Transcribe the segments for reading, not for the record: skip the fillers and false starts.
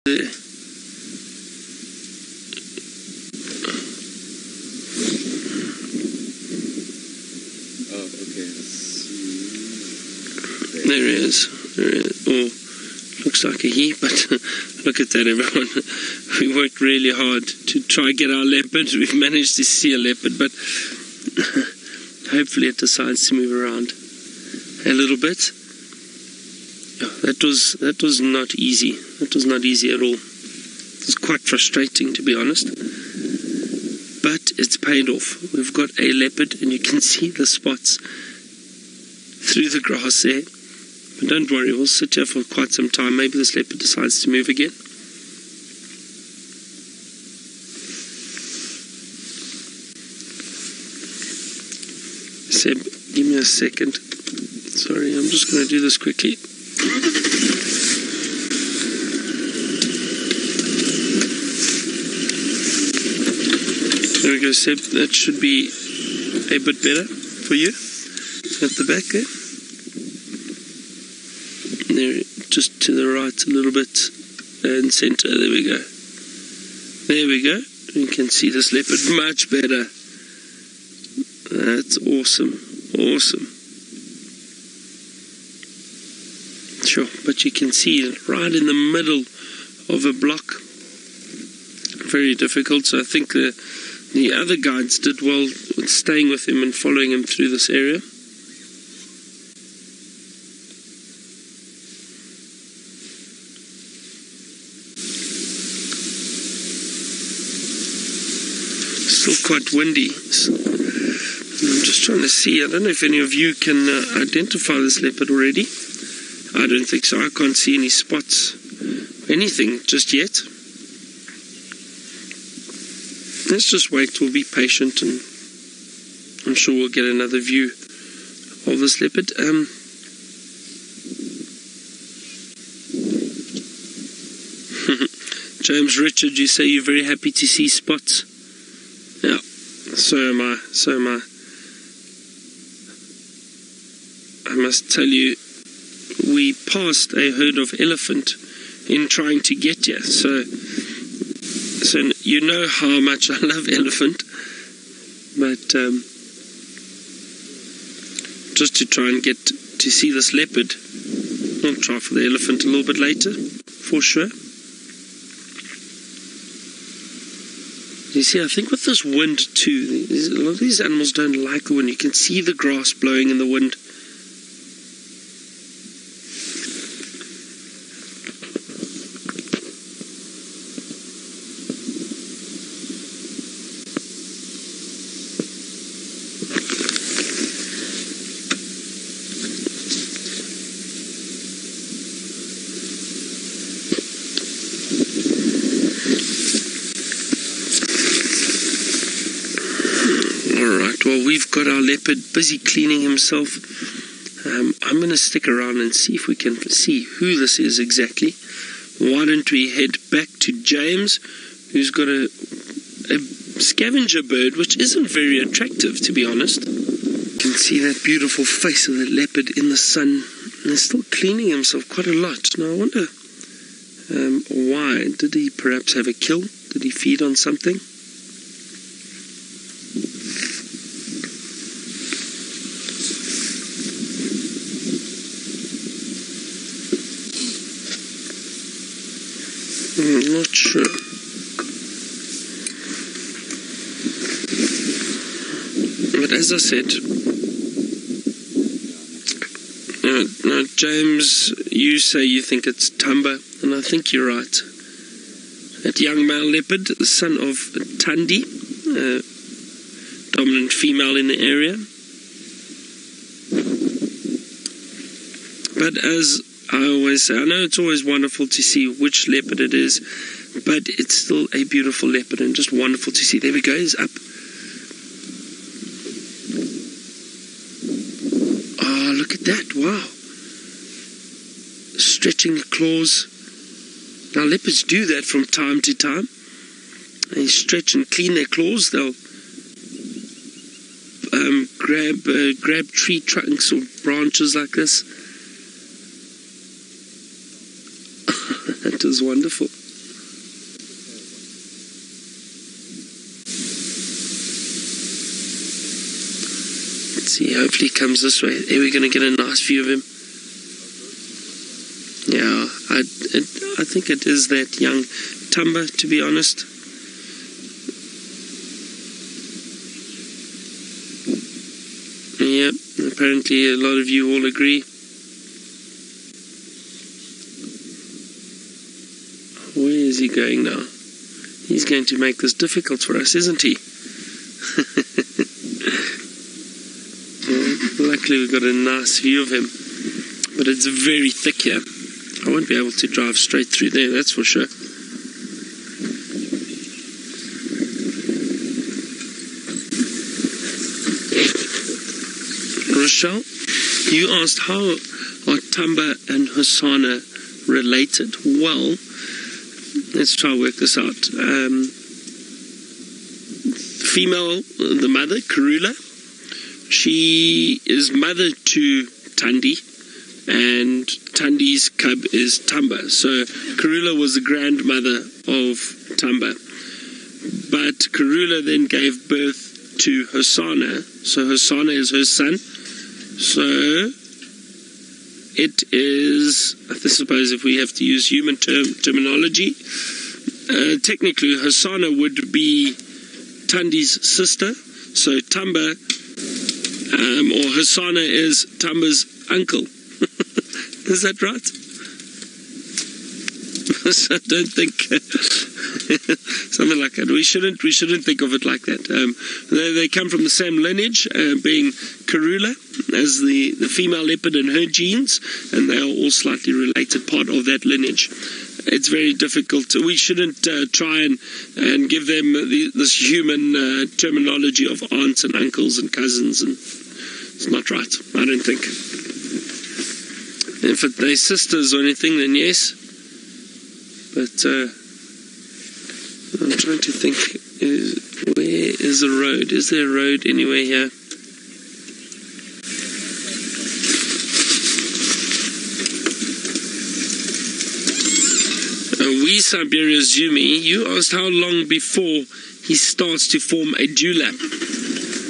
there. Oh, okay. There he is. There he is. Oh, looks like a he, but look at that, everyone. We worked really hard to try get our leopard. We've managed to see a leopard, but hopefully it decides to move around a little bit. That was not easy. That was not easy at all. It was quite frustrating, to be honest. But it's paid off. We've got a leopard, and you can see the spots through the grass there. But don't worry, we'll sit here for quite some time. Maybe this leopard decides to move again. Seb, give me a second. Sorry, I'm just going to do this quickly. There we go, Seb. That should be a bit better for you. At the back there. There, just to the right a little bit. And center. There we go. There we go. You can see this leopard much better. That's awesome. Awesome. Sure, but you can see it right in the middle of a block. Very difficult. So I think the other guides did well with staying with him and following him through this area. Still quite windy. So I'm just trying to see. I don't know if any of you can identify this leopard already. I don't think so. I can't see any spots, anything just yet. Let's just wait. We'll be patient, and I'm sure we'll get another view of this leopard. James Richard, you say you're very happy to see spots. Yeah, so am I. So am I. I must tell you, we passed a herd of elephant in trying to get here. So you know how much I love elephant, but just to try and get to see this leopard, I'll try for the elephant a little bit later, for sure. You see, I think with this wind too, a lot of these animals don't like the wind. You can see the grass blowing in the wind. Well, we've got our leopard busy cleaning himself. I'm going to stick around and see if we can see who this is exactly. Why don't we head back to James, who's got a scavenger bird, which isn't very attractive, to be honest. You can see that beautiful face of the leopard in the sun. And he's still cleaning himself quite a lot. Now, I wonder why. Did he perhaps have a kill? Did he feed on something? I'm not sure. But as I said, now James, you say you think it's Thamba, and I think you're right. That young male leopard, the son of Thandi, dominant female in the area. But as I always say, I know it's always wonderful to see which leopard it is, but it's still a beautiful leopard and just wonderful to see. There we go, he's up. Oh, look at that, wow. Stretching the claws. Now leopards do that from time to time. They stretch and clean their claws. They'll grab tree trunks or branches like this. That was wonderful. See, hopefully he comes this way. There we're going to get a nice view of him. Yeah, I think it is that young Thamba, to be honest. Yep, apparently a lot of you all agree. Where is he going now? He's going to make this difficult for us, isn't he? Well, luckily we've got a nice view of him, but it's very thick here. I won't be able to drive straight through there, that's for sure. Rochelle, you asked how are Thamba and Hosana related? Well, let's try to work this out. Female, the mother, Kruger, she is mother to Thandi, and Thandi's cub is Thamba. So Kruger was the grandmother of Thamba. But Kruger then gave birth to Hosana. So Hosana is her son. So it is, I suppose if we have to use human terminology, technically Hosana would be Thandi's sister. So Thamba, or Hosana is Thamba's uncle. Is that right? I don't think something like that. We shouldn't think of it like that. They come from the same lineage, being Kruger as the female leopard and her genes, and they are all slightly related, part of that lineage. It's very difficult. We shouldn't try and give them this human terminology of aunts and uncles and cousins, and it's not right, I don't think. If they're sisters or anything, then yes. But I'm trying to think, where is the road? Is there a road anywhere here? Siberia's Djuma, you asked how long before he starts to form a dewlap.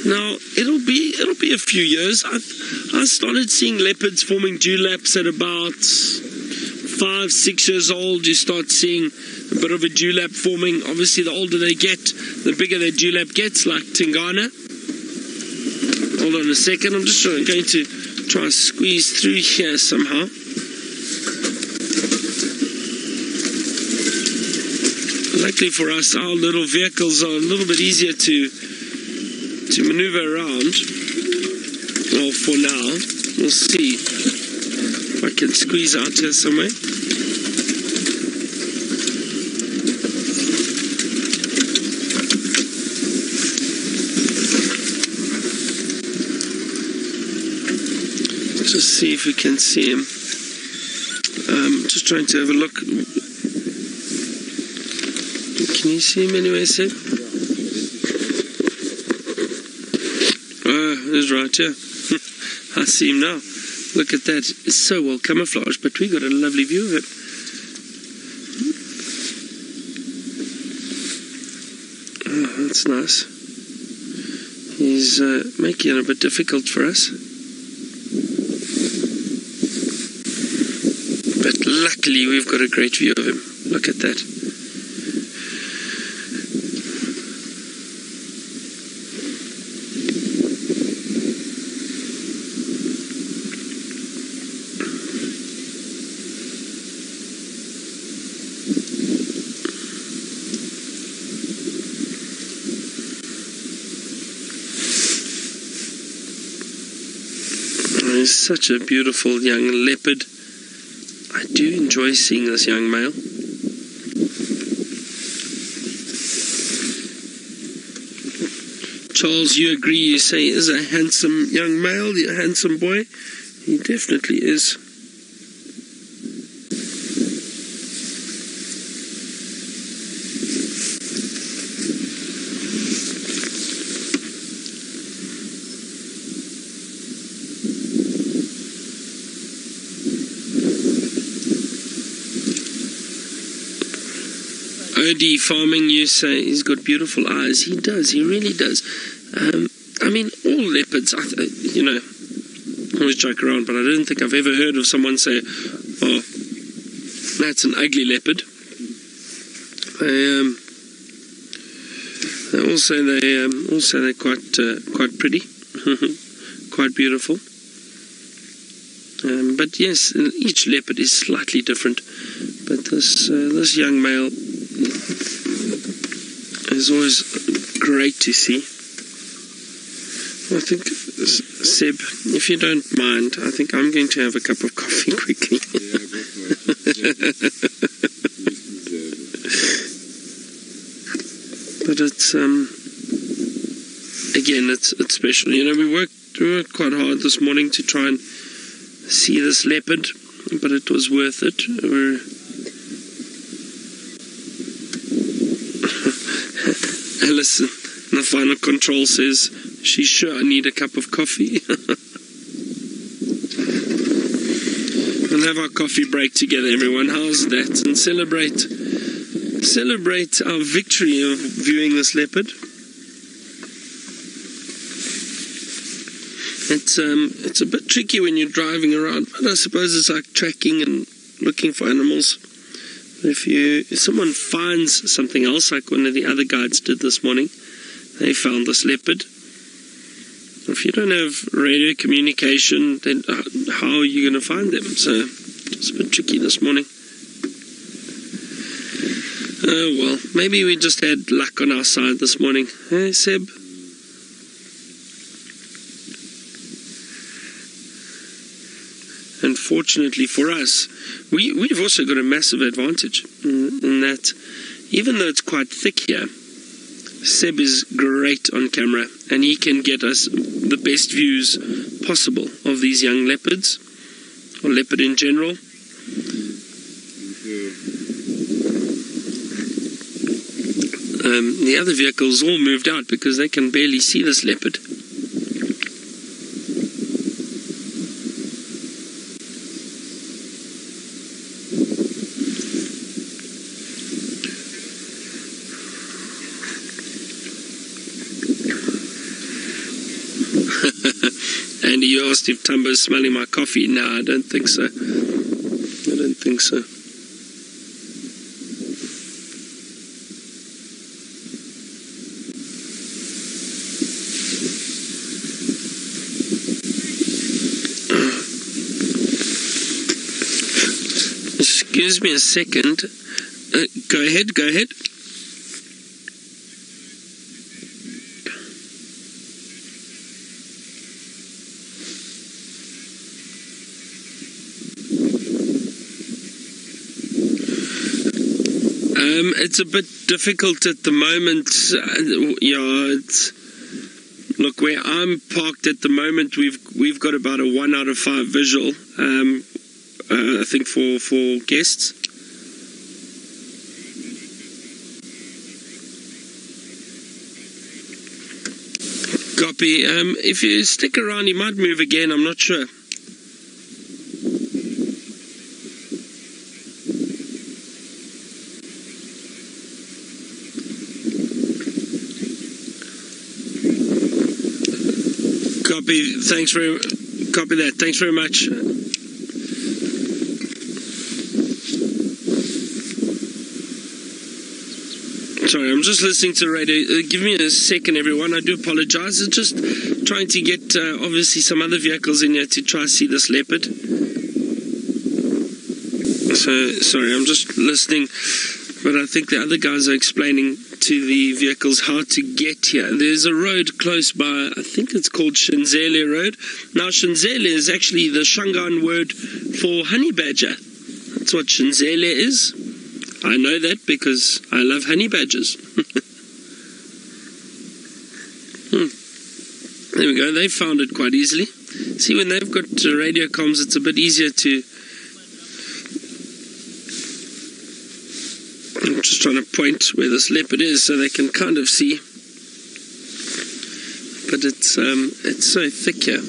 Now it'll be a few years. I started seeing leopards forming dewlaps at about 5-6 years old. You start seeing a bit of a dewlap forming. Obviously, the older they get, the bigger their dewlap gets, like Tingana. Hold on a second. I'm just going to try and squeeze through here somehow. Luckily for us, our little vehicles are a little bit easier to maneuver around. Well, for now, we'll see if I can squeeze out here somewhere. Just see if we can see him. Just trying to have a look. Can you see him anyway, Seb? Oh, he's right here. I see him now. Look at that. It's so well camouflaged, but we got a lovely view of it. Oh, that's nice. He's making it a bit difficult for us. But luckily we've got a great view of him. Look at that. He's such a beautiful young leopard. I do enjoy seeing this young male. Charles, you agree? You say is a handsome young male, a handsome boy? He definitely is. OD farming, you say he's got beautiful eyes. He does, he really does. I mean, all leopards, you know, I always joke around, but I don't think I've ever heard of someone say, oh, that's an ugly leopard. They're quite pretty, quite beautiful. But yes, each leopard is slightly different. But this young male is always great to see. I think, Seb, if you don't mind, I think I'm going to have a cup of coffee quickly. Yeah, go for it. But it's again, it's special. You know, we worked quite hard this morning to try and see this leopard, but it was worth it. Alison, in the final control, says she's sure I need a cup of coffee. We'll have our coffee break together, everyone. How's that? And celebrate our victory of viewing this leopard. It's a bit tricky when you're driving around, but I suppose it's like tracking and looking for animals. If someone finds something else, like one of the other guides did this morning, they found this leopard. If you don't have radio communication, then how are you going to find them? So it's a bit tricky this morning. Oh well, maybe we just had luck on our side this morning. Hey, Seb? And fortunately for us, we've also got a massive advantage in that even though it's quite thick here, Seb is great on camera and he can get us the best views possible of these young leopards, or leopard in general. The other vehicles all moved out because they can barely see this leopard. Andy, you asked if Thamba is smelling my coffee. No, I don't think so. I don't think so. Excuse me a second. Go ahead, go ahead. It's a bit difficult at the moment. Look, where I'm parked at the moment, we've got about a 1 out of 5 visual. I think for guests. Copy. If you stick around, you might move again. I'm not sure. Copy. Copy that. Thanks very much. Sorry, I'm just listening to the radio. Give me a second, everyone. I do apologize. It's just trying to get, obviously, some other vehicles in here to try to see this leopard. So, sorry, I'm just listening. But I think the other guys are explaining to the vehicles how to get here. There's a road close by, I think it's called Shinzele Road. Now, Shinzele is actually the Shangaan word for honey badger. That's what Shinzele is. I know that because I love honey badgers. There we go. They found it quite easily. See, when they've got radio comms, it's a bit easier to... I'm just trying to point where this leopard is so they can kind of see. But it's so thick here.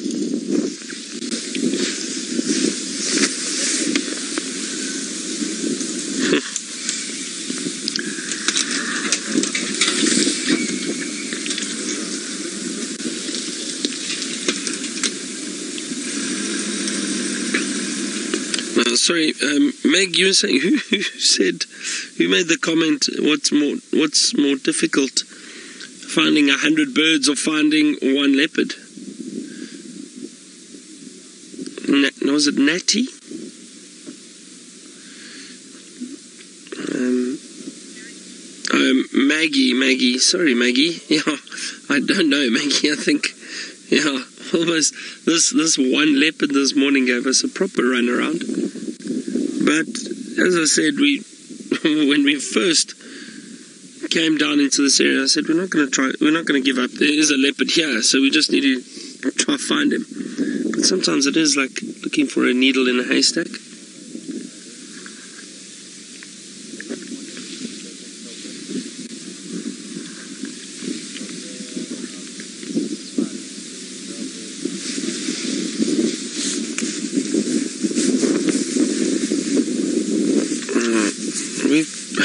sorry, Meg, you were saying who made the comment? What's more difficult, finding 100 birds or finding one leopard? Was it Natty? Maggie. Sorry, Maggie. Yeah, I don't know, Maggie. I think, yeah, almost this one leopard this morning gave us a proper run around. But as I said, when we first came down into this area, I said we're not going to give up. There is a leopard here, so we just need to try to find him. But sometimes it is like looking for a needle in a haystack.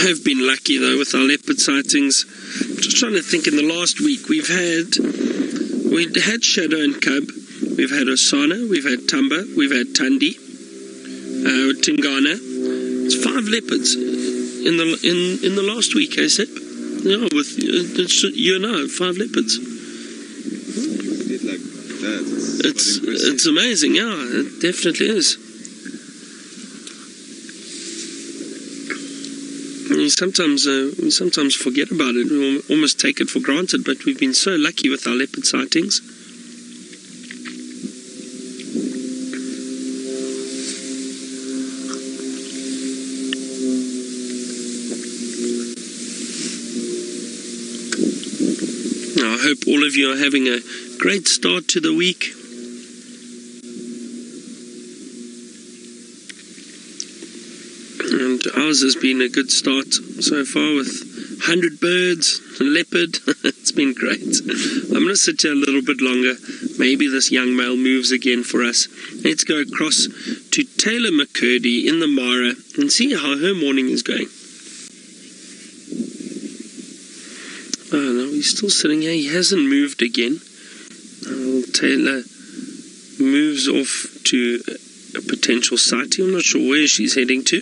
Have been lucky though with our leopard sightings. Just trying to think, in the last week we had Shadow and Cub, we've had Osana, we've had Thamba, we've had Tandi, Tingana. It's 5 leopards in the last week, eh, Sepp? Yeah, with you and I, 5 leopards. It's amazing, yeah, it definitely is. We sometimes forget about it. We almost take it for granted, but we've been so lucky with our leopard sightings. Now, I hope all of you are having a great start to the week. And ours has been a good start so far with 100 birds, a leopard. It's been great. I'm going to sit here a little bit longer. Maybe this young male moves again for us. Let's go across to Taylor McCurdy in the Mara and see how her morning is going. Oh no, he's still sitting here. He hasn't moved again. Taylor moves off to a potential sighting. I'm not sure where she's heading to.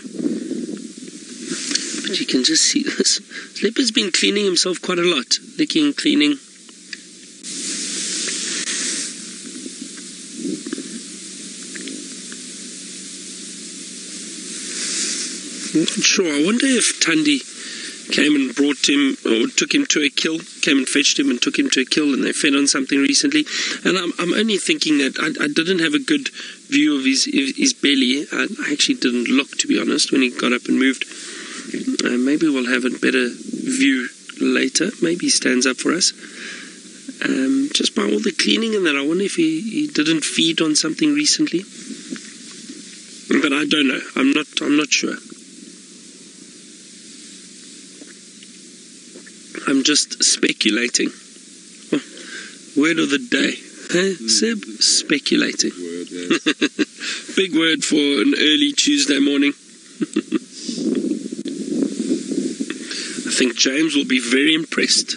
But you can just see this. Leopard's been cleaning himself quite a lot. Licking, cleaning. I'm not sure. I wonder if Tandi came and brought him, or took him to a kill, came and fetched him and took him to a kill, and they fed on something recently. And I'm only thinking that I didn't have a good view of his belly. I actually didn't look, to be honest, when he got up and moved. Maybe we'll have a better view later. Maybe he stands up for us. Just by all the cleaning and that, I wonder if he didn't feed on something recently. But I don't know. I'm not sure. I'm just speculating. Oh, word of the day. Huh, Seb? Speculating. Word, yes. Big word for an early Tuesday morning. I think James will be very impressed.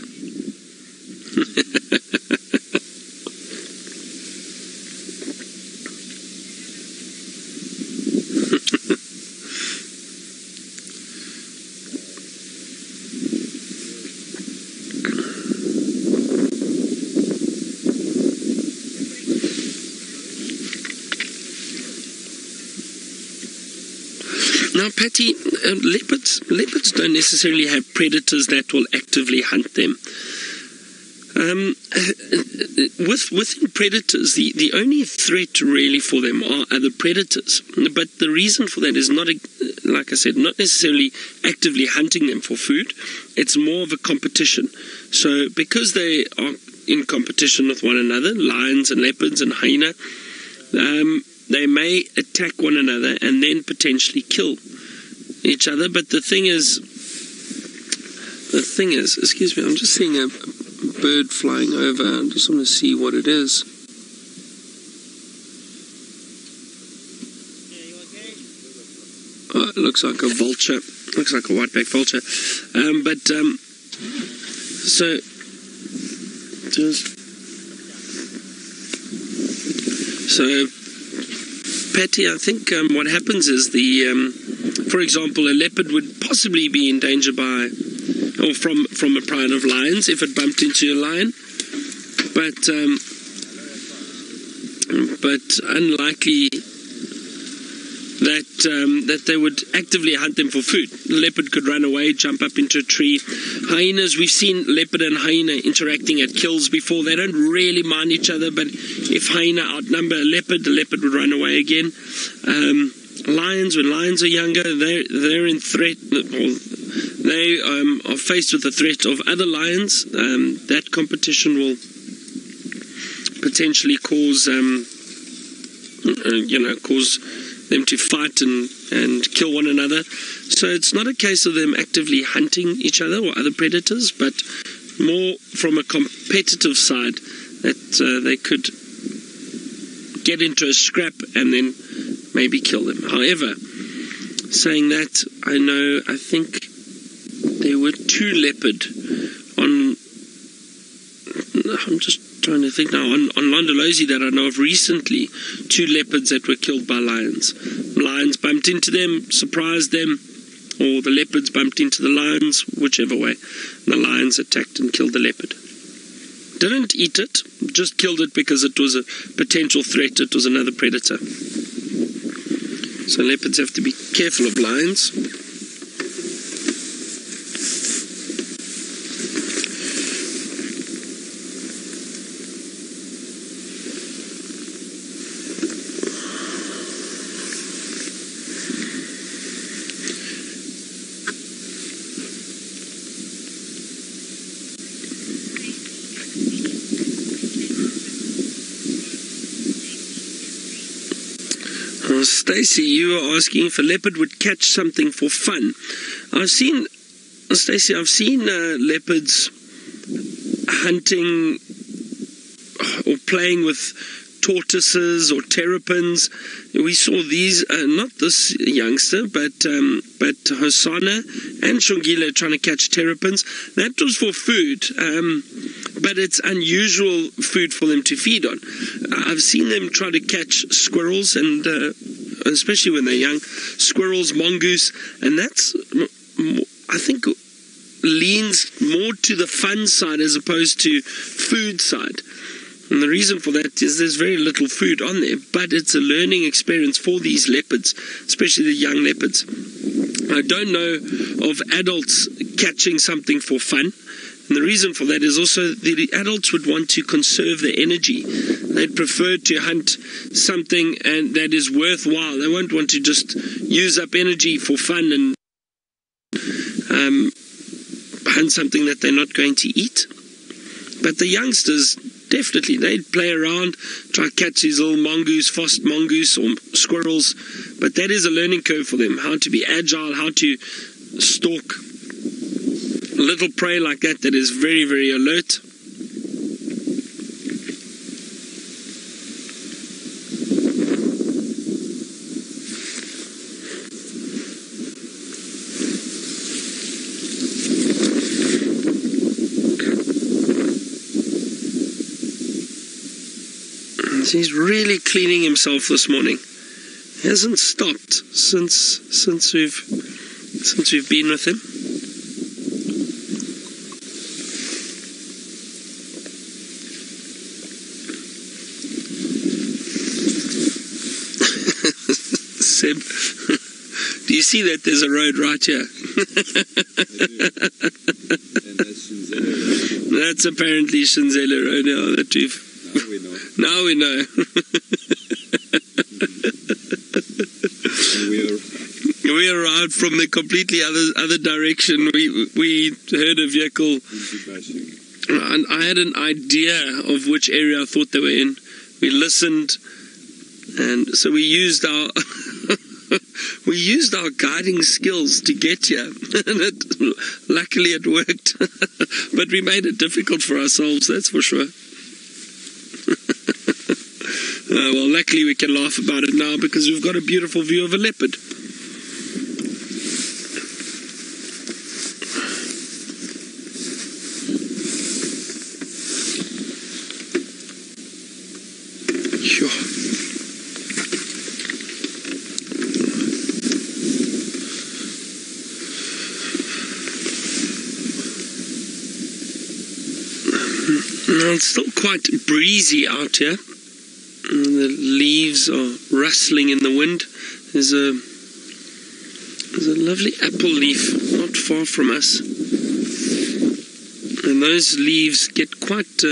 Now, Patty, leopards don't necessarily have predators that will actively hunt them. Within predators, the only threat really for them are other predators. But the reason for that is not, like I said, not necessarily actively hunting them for food. It's more of a competition. So because they are in competition with one another, lions and leopards and hyena, they may attack one another and then potentially kill each other. But the thing is, excuse me, I'm just seeing a bird flying over. I just want to see what it is. Oh, it looks like a vulture. Looks like a white-backed vulture. So Patty, I think what happens is for example, a leopard would possibly be in danger from a pride of lions if it bumped into a lion, but unlikely that they would actively hunt them for food. The leopard could run away, jump up into a tree. Hyenas, we've seen leopard and hyena interacting at kills before. They don't really mind each other, but if hyena outnumber a leopard, the leopard would run away again. Lions, when lions are younger, they're in threat, or they are faced with the threat of other lions. That competition will potentially cause them to fight and kill one another. So it's not a case of them actively hunting each other or other predators, but more from a competitive side that they could get into a scrap and then maybe kill them. However, saying that, I think there were 2 leopard I'm just trying to think now, on Londolozi that I know of recently, 2 leopards that were killed by lions. Lions bumped into them, surprised them, or the leopards bumped into the lions, whichever way. And the lions attacked and killed the leopard. Didn't eat it, just killed it because it was a potential threat, it was another predator. So leopards have to be careful of lions. Stacy, you were asking if a leopard would catch something for fun. I've seen leopards hunting or playing with tortoises or terrapins. We saw these, not this youngster, but Hosanna and Shongile trying to catch terrapins. That was for food, but it's unusual food for them to feed on. I've seen them try to catch squirrels, and especially when they're young, squirrels, mongoose, and that's, I think, leans more to the fun side as opposed to food side. And the reason for that is there's very little food on there, but it's a learning experience for these leopards, especially the young leopards. I don't know of adults catching something for fun. And the reason for that is also the adults would want to conserve their energy. They'd prefer to hunt something that is worthwhile. They won't want to just use up energy for fun and hunt something that they're not going to eat. But the youngsters, definitely, they'd play around, try to catch these little mongoose, fast mongoose or squirrels. But that is a learning curve for them, how to be agile, how to stalk little prey like that is very, very alert. He's really cleaning himself this morning. He hasn't stopped since we've been with him. Seb, do you see that there's a road right here? And that's Shinzele Road. That's apparently Shinzele Road now that we've... Now we know. We arrived from the completely other direction. We heard a vehicle, and I had an idea of which area I thought they were in. We listened, and so we used our guiding skills to get here, and luckily it worked. But we made it difficult for ourselves, that's for sure. Well, luckily we can laugh about it now because we've got a beautiful view of a leopard. Sure. Now it's still quite breezy out here. The leaves are rustling in the wind. There's a lovely apple leaf not far from us, and those leaves get quite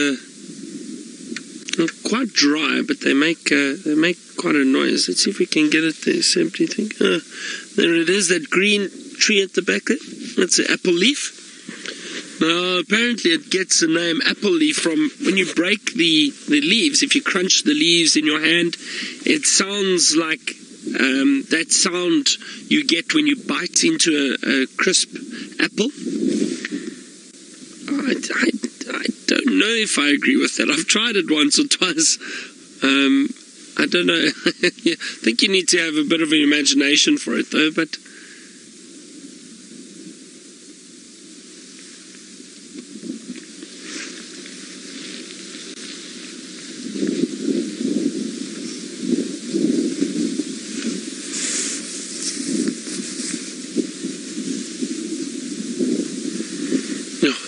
not quite dry, but they make quite a noise. Let's see if we can get it there. Sept, do you think? There it is, that green tree at the back there. That's the apple leaf. Now, apparently it gets the name apple leaf from when you break the leaves. If you crunch the leaves in your hand, it sounds like that sound you get when you bite into a crisp apple. I don't know if I agree with that. I've tried it once or twice. I don't know. I think you need to have a bit of an imagination for it, though. But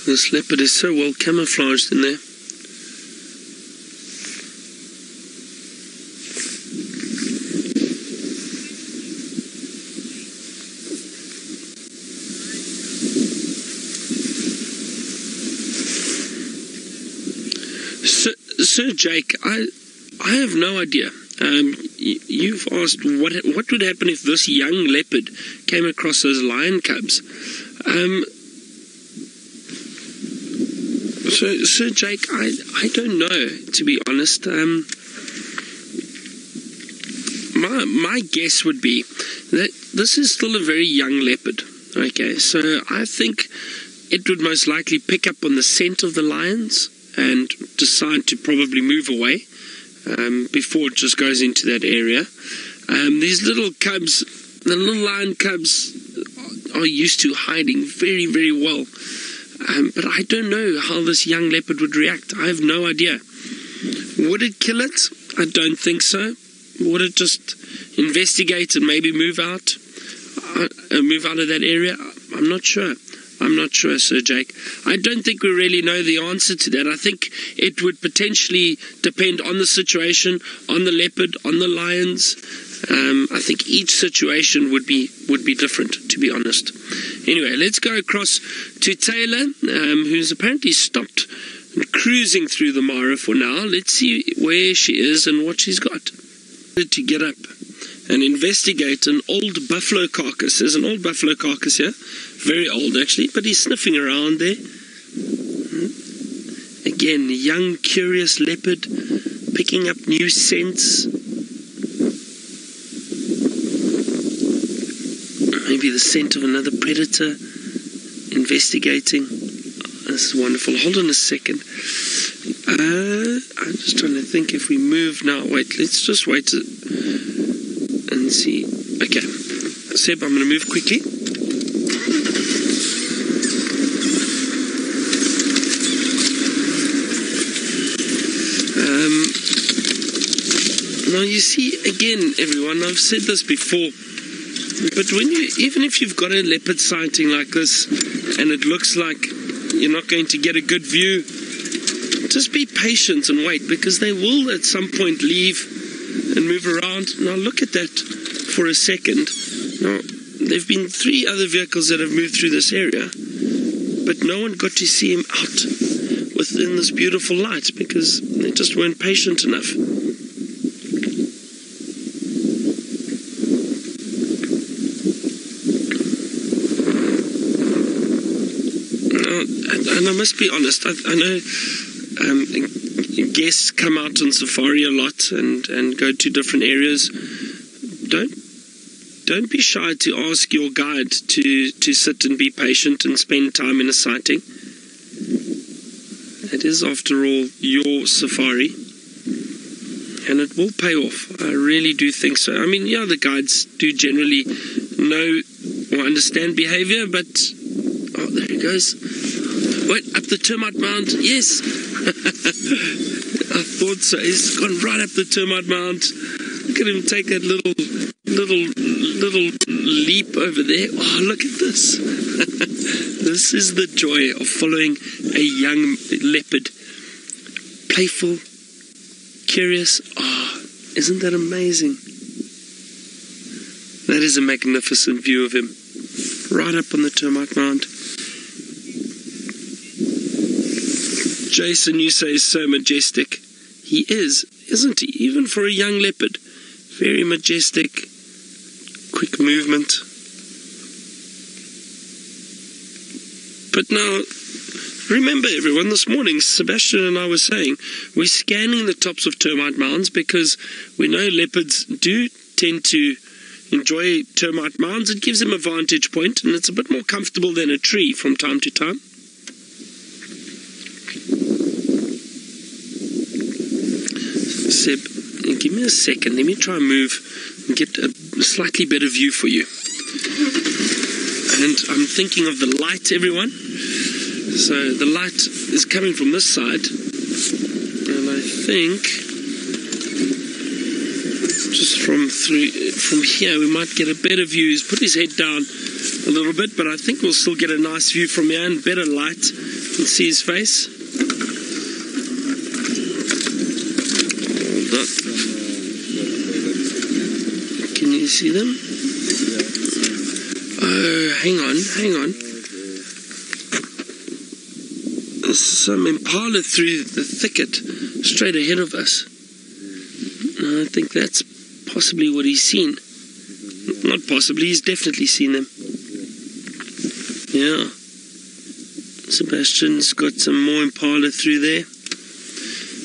this leopard is so well camouflaged in there. Sir Jake, I have no idea. You've asked what would happen if this young leopard came across those lion cubs. So, Sir Jake, I don't know, to be honest. My guess would be that this is still a very young leopard. Okay, so I think it would most likely pick up on the scent of the lions and decide to probably move away before it just goes into that area. These little cubs, the little lion cubs, are used to hiding very, very well. But I don't know how this young leopard would react. I have no idea. Would it kill it? I don't think so. Would it just investigate and maybe move out of that area? I'm not sure. I'm not sure, Sir Jake. I don't think we really know the answer to that. I think it would potentially depend on the situation, on the leopard, on the lions. I think each situation would be different, to be honest. Anyway, let's go across to Taylor, who's apparently stopped cruising through the Mara for now. Let's see where she is and what she's got. To get up and investigate an old buffalo carcass. There's an old buffalo carcass here. Very old, actually, but he's sniffing around there. Again, young, curious leopard, picking up new scents. Maybe the scent of another predator. Investigating. This is wonderful. Hold on a second. I'm just trying to think if we move now. Wait, let's just wait and see. Okay. Seb, I'm going to move quickly. Now you see, again, everyone, I've said this before, but even if you've got a leopard sighting like this, and it looks like you're not going to get a good view, just be patient and wait, because they will at some point leave and move around. Now look at that for a second. Now, there have been 3 other vehicles that have moved through this area, but no one got to see him out within this beautiful light because they just weren't patient enough. And I must be honest, I know guests come out on safari a lot and go to different areas. Don't be shy to ask your guide to sit and be patient and spend time in a sighting. It is, after all, your safari, and it will pay off. I really do think so. I mean, yeah, the guides do generally know or understand behavior, but oh, there he goes. Wait, up the termite mound. Yes. I thought so. He's gone right up the termite mound. Look at him take that little leap over there. Oh, look at this. This is the joy of following a young leopard playful, curious. Oh, isn't that amazing? That is a magnificent view of him, right up on the termite mound. Jason, you say, is so majestic. He is, isn't he? Even for a young leopard. Very majestic, quick movement. But now, remember everyone, this morning Sebastian and I were saying we're scanning the tops of termite mounds because we know leopards do tend to enjoy termite mounds. It gives them a vantage point and it's a bit more comfortable than a tree from time to time. Seb, give me a second. Let me try and move and get a slightly better view for you. And I'm thinking of the light, everyone. So the light is coming from this side. And I think just from here we might get a better view. He's put his head down a little bit, but I think we'll still get a nice view from here and better light and see his face. Can you see them? Oh, hang on. There's some impala through the thicket straight ahead of us. I think that's possibly what he's seen. Not possibly, he's definitely seen them. Yeah. Sebastian's got some more impala through there.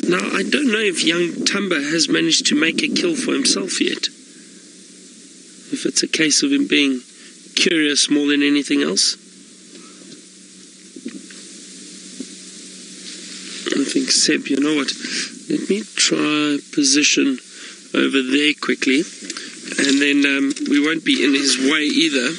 Now, I don't know if young Thamba has managed to make a kill for himself yet. If it's a case of him being curious more than anything else. I think, Seb, you know what? Let me try position over there quickly. And then we won't be in his way either.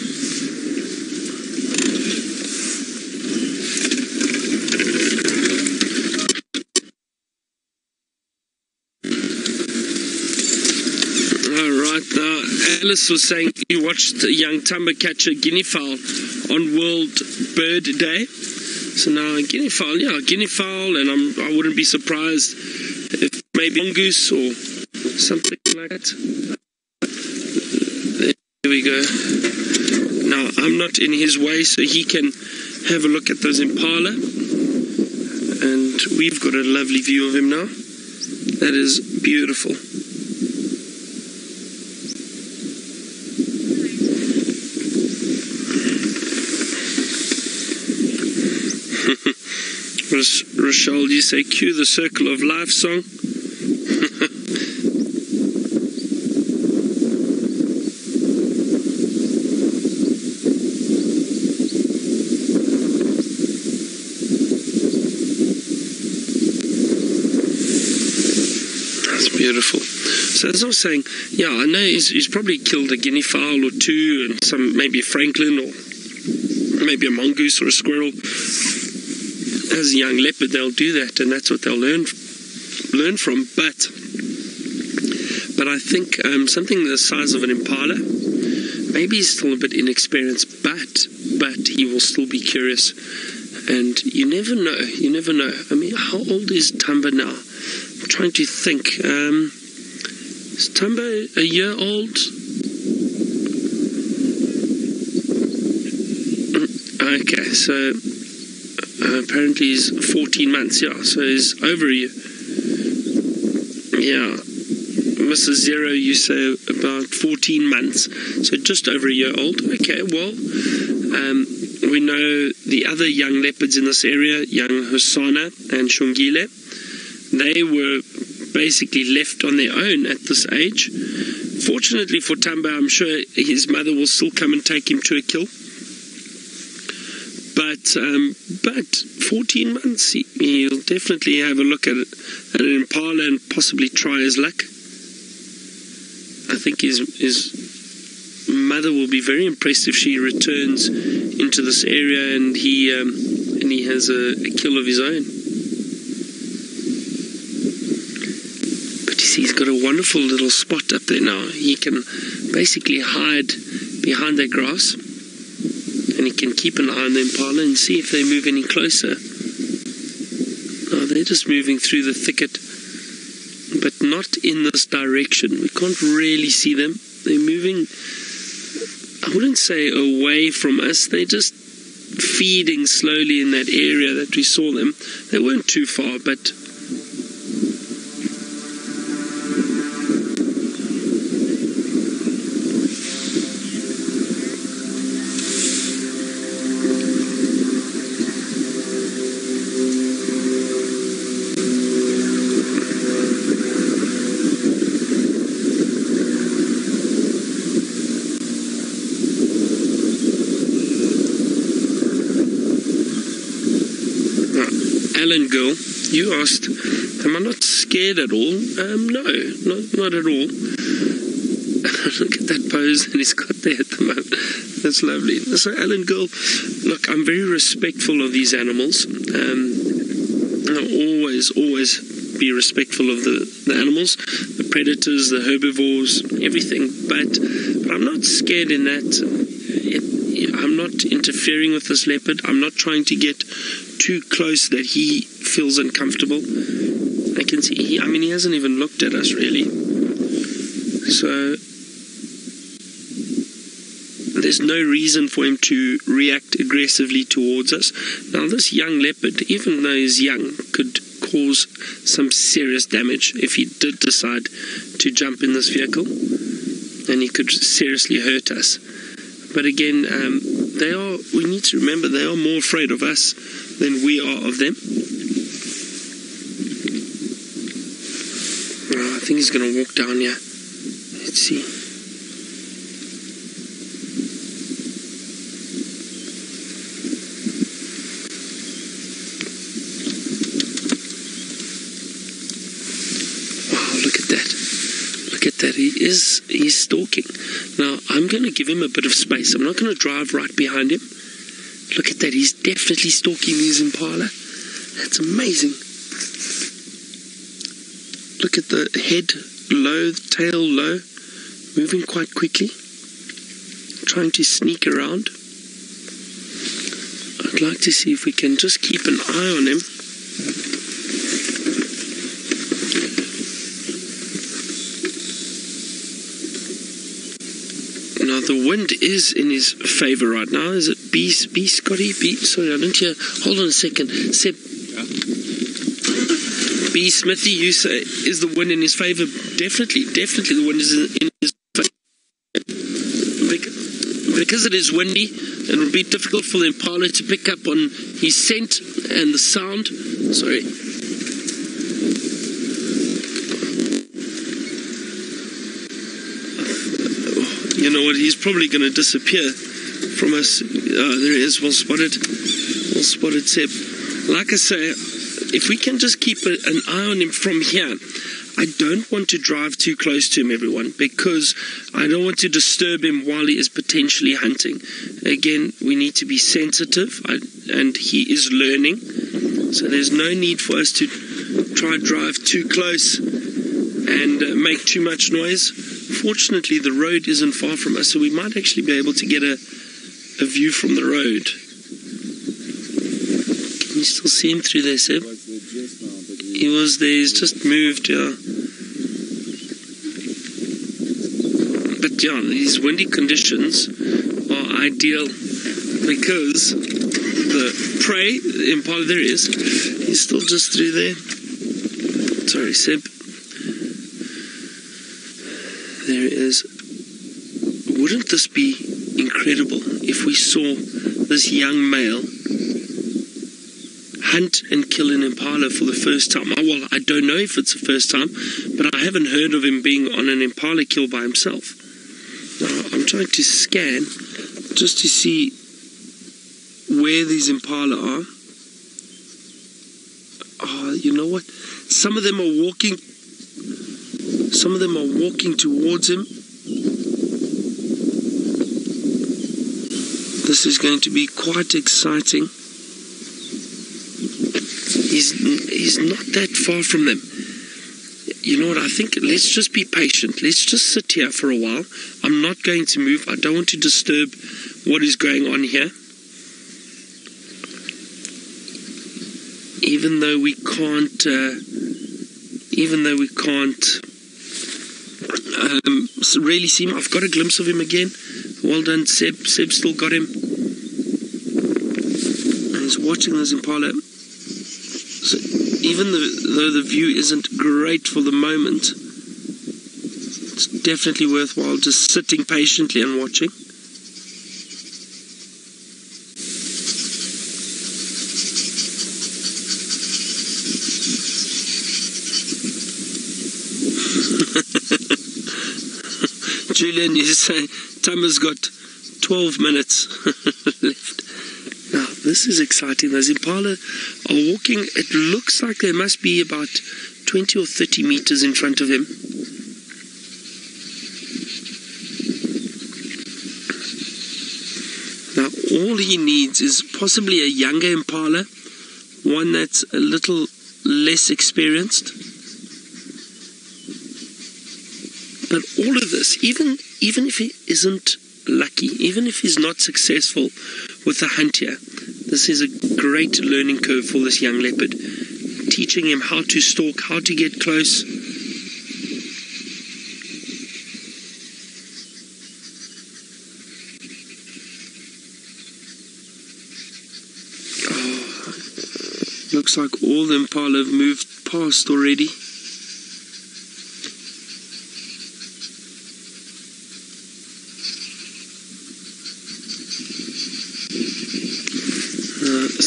Now, Alice was saying you watched young Thamba catch a guinea fowl on World Bird Day. So now guinea fowl, and I wouldn't be surprised if maybe mongoose or something like that. There we go. Now, I'm not in his way, so he can have a look at those impala. And we've got a lovely view of him now. That is beautiful. Rochelle, you say cue the Circle of Life song. That's beautiful. So as I was saying, yeah, I know he's probably killed a guinea fowl or two and some, maybe a francolin or maybe a mongoose or a squirrel. As a young leopard, they'll do that, and that's what they'll learn from. But I think something the size of an impala, maybe he's still a bit inexperienced, but he will still be curious. And you never know. I mean, how old is Thamba now? I'm trying to think. Is Thamba a year old? Okay, so apparently he's 14 months, yeah, so he's over a year. Yeah, Mrs. Zero, you say about 14 months, so just over a year old. Okay, well, we know the other young leopards in this area, young Hosana and Shungile, they were basically left on their own at this age. Fortunately for Thamba, I'm sure his mother will still come and take him to a kill. But 14 months, he'll definitely have a look at an impala and possibly try his luck. I think his mother will be very impressed if she returns into this area and he has a kill of his own. But you see, he's got a wonderful little spot up there now. He can basically hide behind that grass. And he can keep an eye on the impala and see if they move any closer. Oh, They're just moving through the thicket, but not in this direction. We can't really see them. They're moving, I wouldn't say away from us. They're just feeding slowly in that area that we saw them. They weren't too far, but Alan girl, you asked, am I not scared at all? No, not at all. Look at that pose that he's got there at the moment. That's lovely. So Alan girl, look, I'm very respectful of these animals. I'll always be respectful of the animals, the predators, the herbivores, everything. But I'm not scared in that. I'm not interfering with this leopard. I'm not trying to get too close that he feels uncomfortable. I can see he hasn't even looked at us really. So there's no reason for him to react aggressively towards us. Now this young leopard, even though he's young, could cause some serious damage if he did decide to jump in this vehicle, and he could seriously hurt us. But again, we need to remember they are more afraid of us than we are of them. Oh, I think he's going to walk down here. Let's see. Wow, look at that. Look at that. He's stalking. Now, I'm going to give him a bit of space. I'm not going to drive right behind him. Look at that. He's definitely stalking these impala. That's amazing. Look at the head low, tail low, moving quite quickly, trying to sneak around. I'd like to see if we can just keep an eye on him. Now the wind is in his favor right now. Is it B, Scotty? B? Sorry, I didn't hear. Hold on a second. Seb. B, Smithy, you say, is the wind in his favor? Definitely the wind is in his favor. Because it is windy, it will be difficult for the impala to pick up on his scent and the sound. Sorry. You know what, he's probably going to disappear from us. There he is, well spotted. Well spotted, Seb. Like I say, if we can just keep an eye on him from here. I don't want to drive too close to him, everyone, because I don't want to disturb him while he is potentially hunting. Again, we need to be sensitive, and he is learning. So there's no need for us to try and drive too close and make too much noise. Fortunately, the road isn't far from us, so we might actually be able to get a view from the road. Can you still see him through there, Seb? He was there, he's just moved, yeah. But yeah, these windy conditions are ideal because the prey, the impala, there he is. He's still just through there. Sorry, Seb. There it is. Wouldn't this be incredible if we saw this young male hunt and kill an impala for the first time? Well, I don't know if it's the first time, but I haven't heard of him being on an impala kill by himself. Now, I'm trying to scan just to see where these impala are. Oh, you know what? Some of them are walking towards him. This is going to be quite exciting. He's not that far from them. You know what, I think let's just be patient. Let's just sit here for a while. I'm not going to move. I don't want to disturb what is going on here. even though we can't really see him. I've got a glimpse of him again. Well done, Seb. Seb still got him. And he's watching this impala. So even though the view isn't great for the moment, it's definitely worthwhile just sitting patiently and watching. Julian, you say Thamba's got 12 minutes left. Now, this is exciting. Those impala are walking. It looks like they must be about 20 or 30 meters in front of him. Now, all he needs is possibly a younger impala, one that's a little less experienced. But all of this, even if he isn't lucky, even if he's not successful with the hunt here, this is a great learning curve for this young leopard. Teaching him how to stalk, how to get close. Oh, looks like all the impala have moved past already.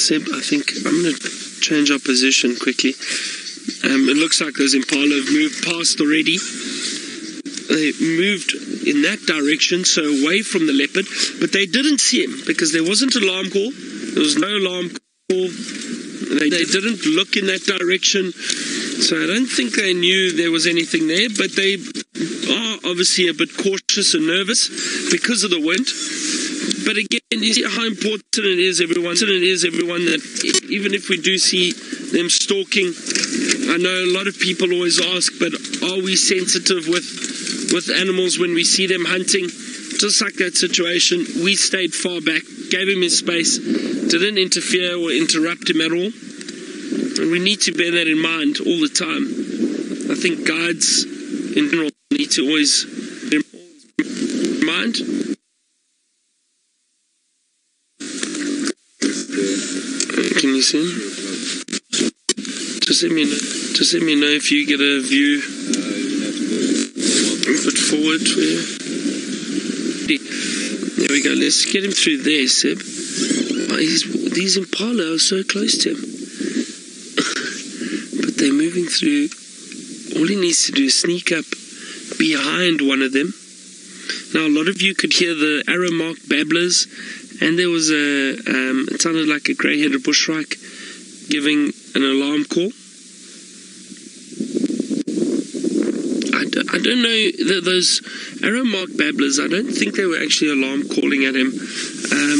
Seb, I think I'm going to change our position quickly. It looks like those impala have moved past already. They moved in that direction, so away from the leopard, but they didn't see him because there wasn't an alarm call. There was no alarm call. They didn't look in that direction, so I don't think they knew there was anything there, but they are obviously a bit cautious and nervous because of the wind. But again, you see how important it is, everyone, that even if we do see them stalking, I know a lot of people always ask, but are we sensitive with animals when we see them hunting? Just like that situation, we stayed far back, gave him his space, didn't interfere or interrupt him at all. And we need to bear that in mind all the time. I think guides in general need to always bear in mind. Can you see him? Just let me know if you get a view. A bit forward for you. There we go. Let's get him through there, Seb. These impala are so close to him. But they're moving through. All he needs to do is sneak up behind one of them. Now, a lot of you could hear the arrow mark babblers. And there was it sounded like a grey-headed bushwhack giving an alarm call. I don't know, those arrow mark babblers, I don't think they were actually alarm calling at him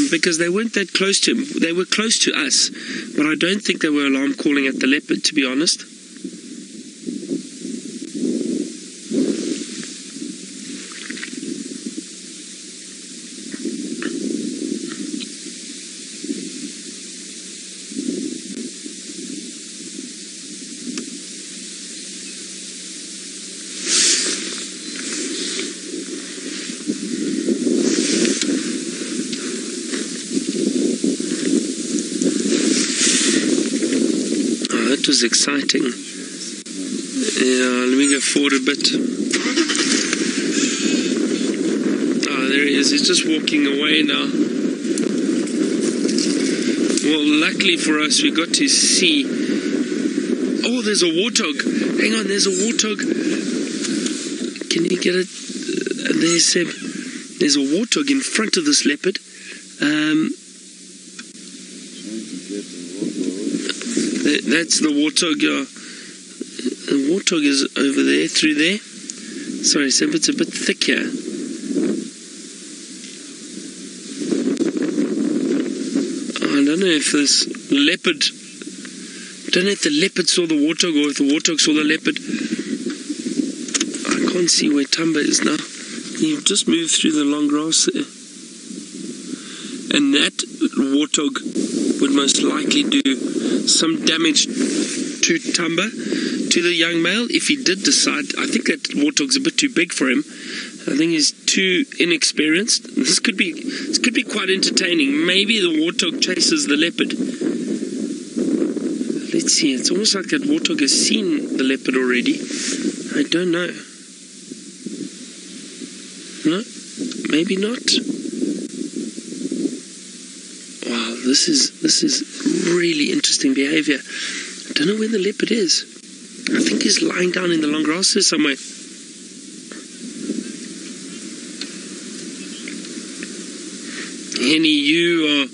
because they weren't that close to him. They were close to us, but I don't think they were alarm calling at the leopard, to be honest. That was exciting. Yeah, let me go forward a bit. Ah, there he is. He's just walking away now. Well, luckily for us, we got to see. Oh, there's a warthog. Hang on, there's a warthog. Can you get it? There's Seb. There's a warthog in front of this leopard. That's the warthog. The warthog is over there, through there. Sorry, Seb, it's a bit thick here. I don't know if this leopard. I don't know if the leopard saw the warthog or if the warthog saw the leopard. I can't see where Thamba is now. He just moved through the long grass there. And that warthog would most likely do some damage to Thamba, to the young male. If he did decide, I think that warthog's a bit too big for him. I think he's too inexperienced. This could be quite entertaining. Maybe the warthog chases the leopard. Let's see. It's almost like that warthog has seen the leopard already. I don't know. No, maybe not. Wow, this is really interesting behavior. I don't know where the leopard is. I think he's lying down in the long grass there somewhere. Henny, you are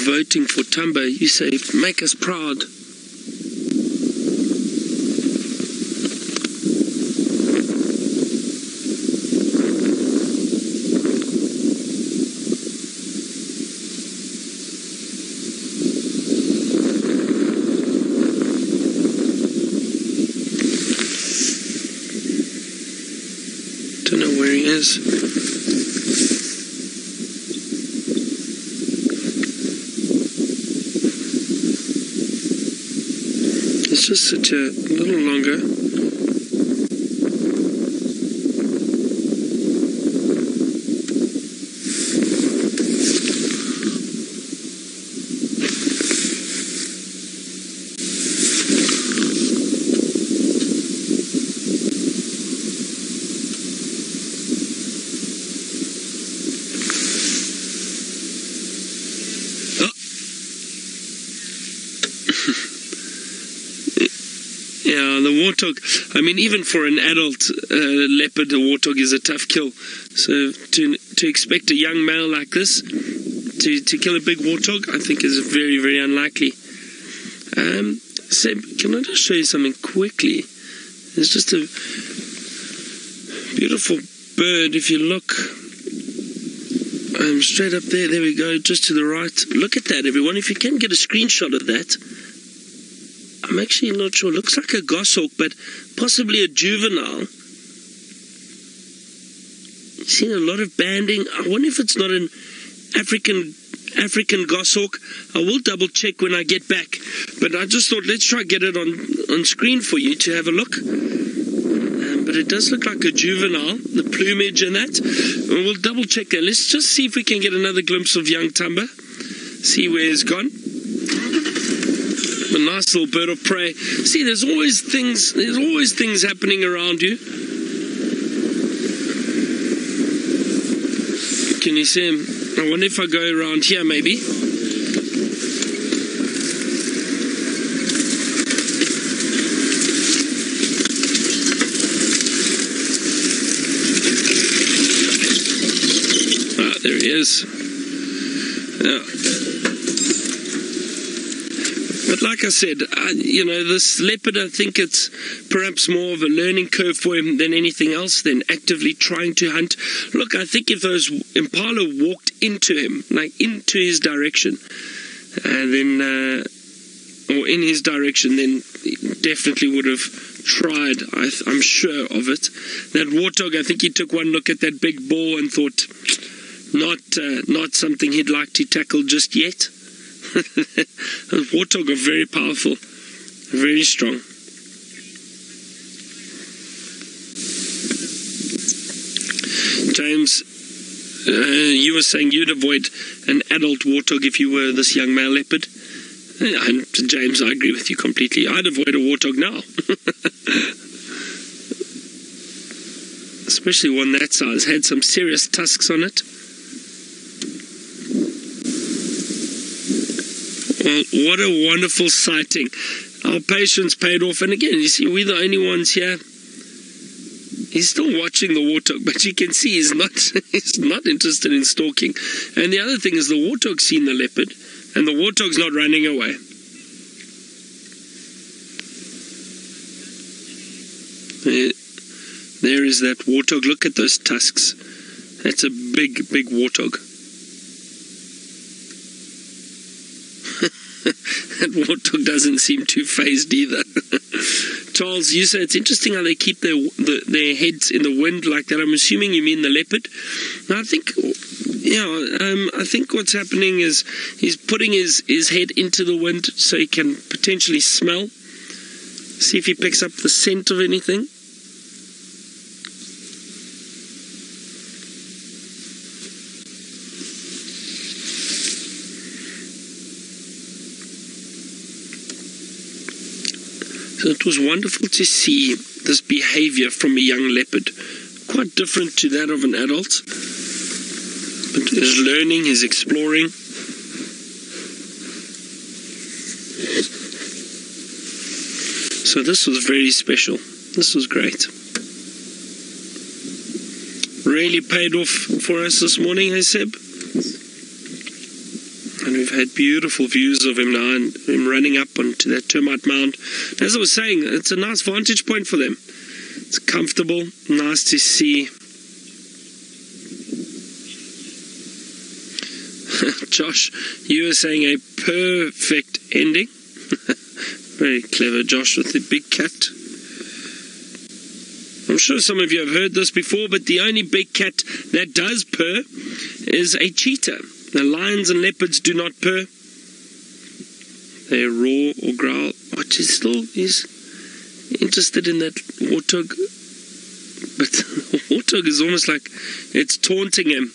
voting for Thamba. You say, make us proud. Don't know where he is. Let's just sit here a little longer. Yeah, the warthog, I mean, even for an adult leopard, a warthog is a tough kill. So to expect a young male like this to kill a big warthog, I think is very, very unlikely. Seb, can I just show you something quickly? It's just a beautiful bird. If you look straight up there, there we go, just to the right. Look at that, everyone. If you can get a screenshot of that. I'm actually not sure. Looks like a goshawk, but possibly a juvenile. Seen a lot of banding. I wonder if it's not an African goshawk. I will double check when I get back. But I just thought, let's try get it on screen for you to have a look. But it does look like a juvenile, the plumage and that. And we'll double check that. Let's just see if we can get another glimpse of young Thamba. See where he's gone. A nice little bird of prey. See, there's always things happening around you. Can you see him? I wonder if I go around here maybe. Ah, there he is. Yeah. But like I said, this leopard, I think it's perhaps more of a learning curve for him than anything else, than actively trying to hunt. Look, I think if those impala walked into him, like into his direction, or in his direction, then he definitely would have tried, I'm sure of it. That warthog, I think he took one look at that big boar and thought, not something he'd like to tackle just yet. Warthog are very powerful, very strong. James, you were saying you'd avoid an adult warthog if you were this young male leopard. And James, I agree with you completely. I'd avoid a warthog now. Especially one that size, had some serious tusks on it. Well, what a wonderful sighting. Our patience paid off. And again, you see, we're the only ones here. He's still watching the warthog, but you can see he's not interested in stalking. And the other thing is the warthog's seen the leopard, and the warthog's not running away. There is that warthog. Look at those tusks. That's a big, big warthog. That warthog doesn't seem too phased either. Charles, you say it's interesting how they keep their heads in the wind like that. I'm assuming you mean the leopard. Now, I think, I think what's happening is he's putting his head into the wind so he can potentially smell, see if he picks up the scent of anything. So it was wonderful to see this behavior from a young leopard, quite different to that of an adult. But he's learning, he's exploring. So this was very special. This was great. Really paid off for us this morning, hey Seb? And we've had beautiful views of him now, and him running up onto that termite mound. As I was saying, it's a nice vantage point for them. It's comfortable, nice to see. Josh, you were saying a perfect ending. Very clever, Josh, with the big cat. I'm sure some of you have heard this before, but the only big cat that does purr is a cheetah. The lions and leopards do not purr. They roar or growl. But he's interested in that warthog. But the warthog is almost like it's taunting him.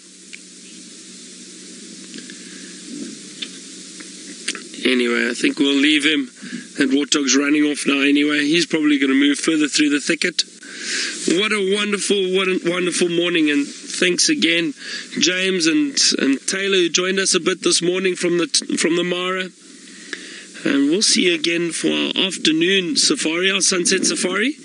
Anyway, I think we'll leave him. That warthog's running off now anyway. He's probably going to move further through the thicket. What a wonderful morning, and thanks again, James and Taylor, who joined us a bit this morning from the Mara. And we'll see you again for our afternoon safari, our sunset safari.